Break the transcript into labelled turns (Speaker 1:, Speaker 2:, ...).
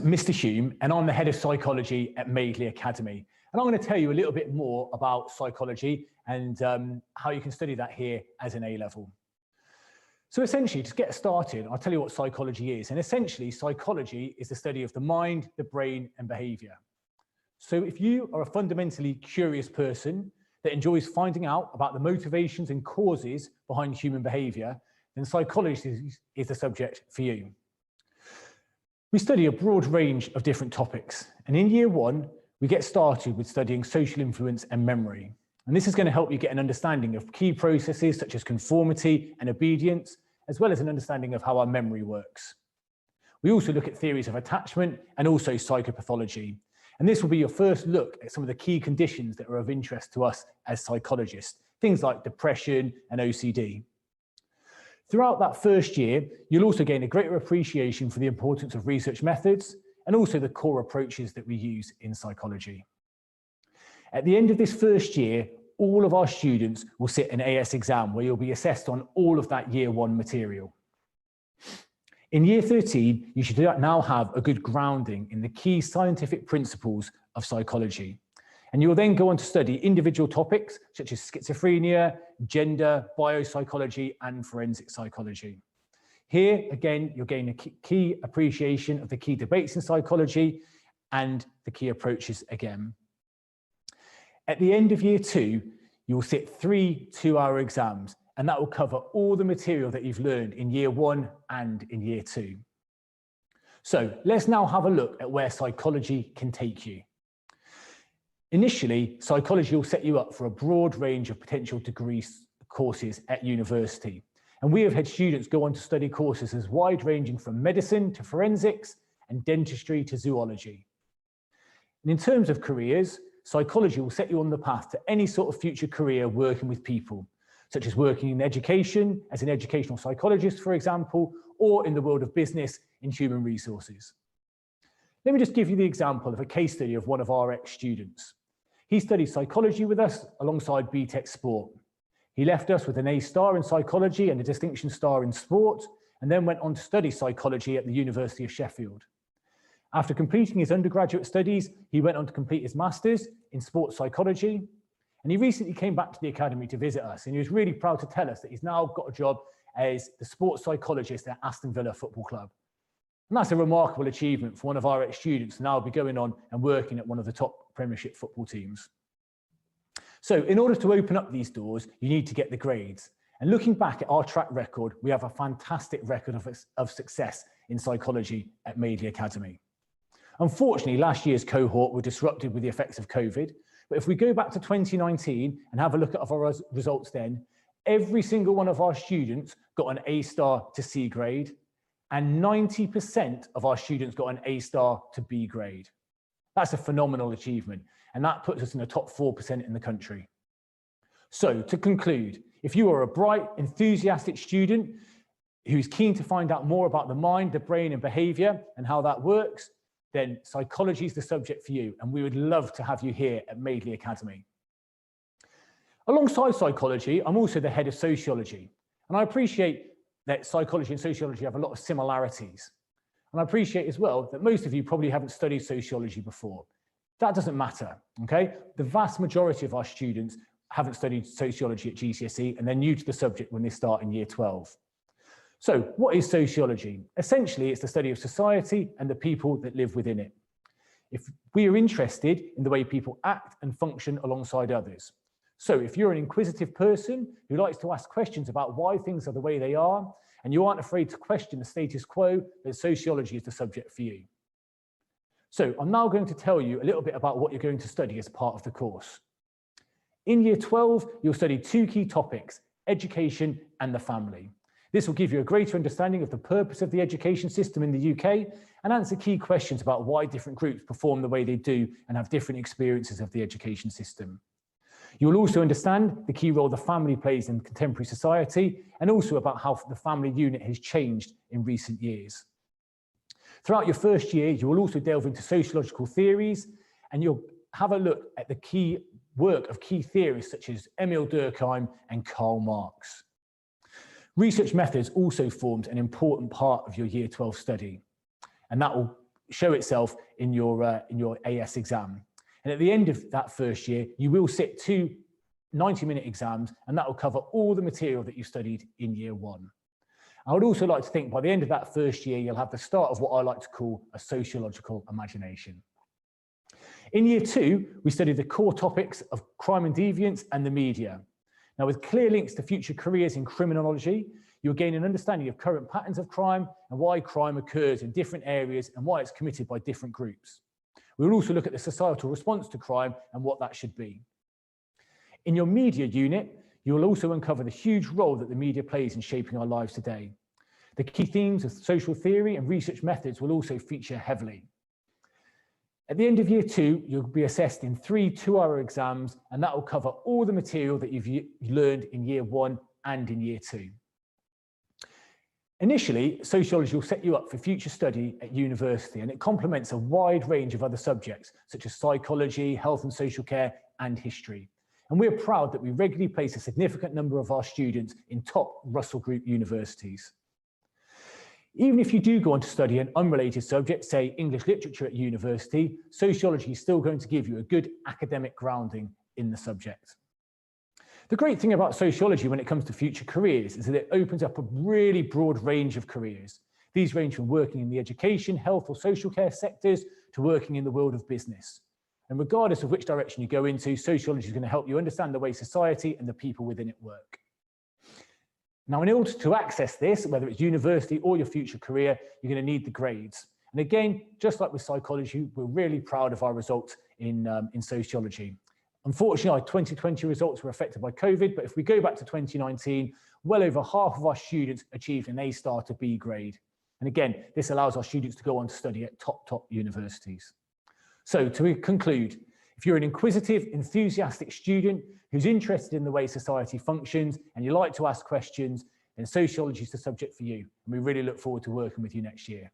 Speaker 1: name's Mr. Hume, and I'm the head of psychology at Madeley Academy. And I'm going to tell you a little bit more about psychology and how you can study that here as an A-level. So essentially, to get started, I'll tell you what psychology is. And essentially, psychology is the study of the mind, the brain, and behavior. So if you are a fundamentally curious person that enjoys finding out about the motivations and causes behind human behavior, then psychology is the subject for you. We study a broad range of different topics. And in year one, we get started with studying social influence and memory. And this is going to help you get an understanding of key processes such as conformity and obedience, as well as an understanding of how our memory works. We also look at theories of attachment and also psychopathology. And this will be your first look at some of the key conditions that are of interest to us as psychologists, things like depression and OCD. Throughout that first year, you'll also gain a greater appreciation for the importance of research methods and also the core approaches that we use in psychology. At the end of this first year, all of our students will sit an AS exam where you'll be assessed on all of that year one material. In year 13, you should now have a good grounding in the key scientific principles of psychology. And you'll then go on to study individual topics such as schizophrenia, gender, biopsychology, and forensic psychology. Here, again, you'll gain a key appreciation of the key debates in psychology and the key approaches again. At the end of year two, you'll sit 3 two-hour exams, and that will cover all the material that you've learned in year one and in year two. So let's now have a look at where psychology can take you. Initially, psychology will set you up for a broad range of potential degree courses at university. And we have had students go on to study courses as wide ranging from medicine to forensics and dentistry to zoology. And in terms of careers, psychology will set you on the path to any sort of future career working with people, such as working in education as an educational psychologist, for example, or in the world of business in human resources. Let me just give you the example of a case study of one of our ex-students. He studied psychology with us alongside BTEC Sport. He left us with an A star in psychology and a distinction star in sport, and then went on to study psychology at the University of Sheffield. After completing his undergraduate studies, he went on to complete his master's in sports psychology, and he recently came back to the academy to visit us, and he was really proud to tell us that he's now got a job as the sports psychologist at Aston Villa Football Club. And that's a remarkable achievement for one of our ex-students to now be going on and working at one of the top Premiership football teams. So in order to open up these doors, you need to get the grades. And looking back at our track record, we have a fantastic record of success in psychology at Madeley Academy. Unfortunately, last year's cohort were disrupted with the effects of COVID. But if we go back to 2019 and have a look at our results then, every single one of our students got an A star to C grade, and 90% of our students got an A star to B grade. That's a phenomenal achievement, and that puts us in the top 4% in the country. So to conclude, if you are a bright, enthusiastic student who's keen to find out more about the mind, the brain, and behavior and how that works, then psychology is the subject for you, and we would love to have you here at Madeley Academy. Alongside psychology, I'm also the head of sociology, and I appreciate that psychology and sociology have a lot of similarities. And I appreciate as well that most of you probably haven't studied sociology before. That doesn't matter, okay? The vast majority of our students haven't studied sociology at GCSE, and they're new to the subject when they start in year 12. So what is sociology? Essentially, it's the study of society and the people that live within it. If we are interested in the way people act and function alongside others. So if you're an inquisitive person who likes to ask questions about why things are the way they are, and you aren't afraid to question the status quo, then sociology is the subject for you. So I'm now going to tell you a little bit about what you're going to study as part of the course. In year 12, you'll study 2 key topics, education and the family. This will give you a greater understanding of the purpose of the education system in the UK and answer key questions about why different groups perform the way they do and have different experiences of the education system. You will also understand the key role the family plays in contemporary society and also about how the family unit has changed in recent years. Throughout your first year, you will also delve into sociological theories, and you'll have a look at the key work of key theorists such as Emil Durkheim and Karl Marx. Research methods also forms an important part of your year 12 study, and that will show itself in your AS exam. And at the end of that first year, you will sit 2 90-minute exams, and that will cover all the material that you studied in year 1. I would also like to think by the end of that first year, you'll have the start of what I like to call a sociological imagination. In year 2, we studied the core topics of crime and deviance and the media. Now, with clear links to future careers in criminology, you'll gain an understanding of current patterns of crime and why crime occurs in different areas and why it's committed by different groups. We'll also look at the societal response to crime and what that should be. In your media unit, you will also uncover the huge role that the media plays in shaping our lives today. The key themes of social theory and research methods will also feature heavily. At the end of year 2, you'll be assessed in 3 2-hour exams, and that will cover all the material that you've learned in year 1 and in year 2. Initially, sociology will set you up for future study at university, and it complements a wide range of other subjects, such as psychology, health and social care, and history. And we're proud that we regularly place a significant number of our students in top Russell Group universities. Even if you do go on to study an unrelated subject, say English literature at university, sociology is still going to give you a good academic grounding in the subject. The great thing about sociology when it comes to future careers is that it opens up a really broad range of careers. These range from working in the education, health or social care sectors to working in the world of business. And regardless of which direction you go into, sociology is going to help you understand the way society and the people within it work. Now, in order to access this, whether it's university or your future career, you're going to need the grades. And again, just like with psychology, we're really proud of our results in sociology. Unfortunately, our 2020 results were affected by COVID, but if we go back to 2019, well over half of our students achieved an A star to B grade. And again, this allows our students to go on to study at top universities. So to conclude, if you're an inquisitive, enthusiastic student who's interested in the way society functions and you like to ask questions, then sociology is the subject for you. And we really look forward to working with you next year.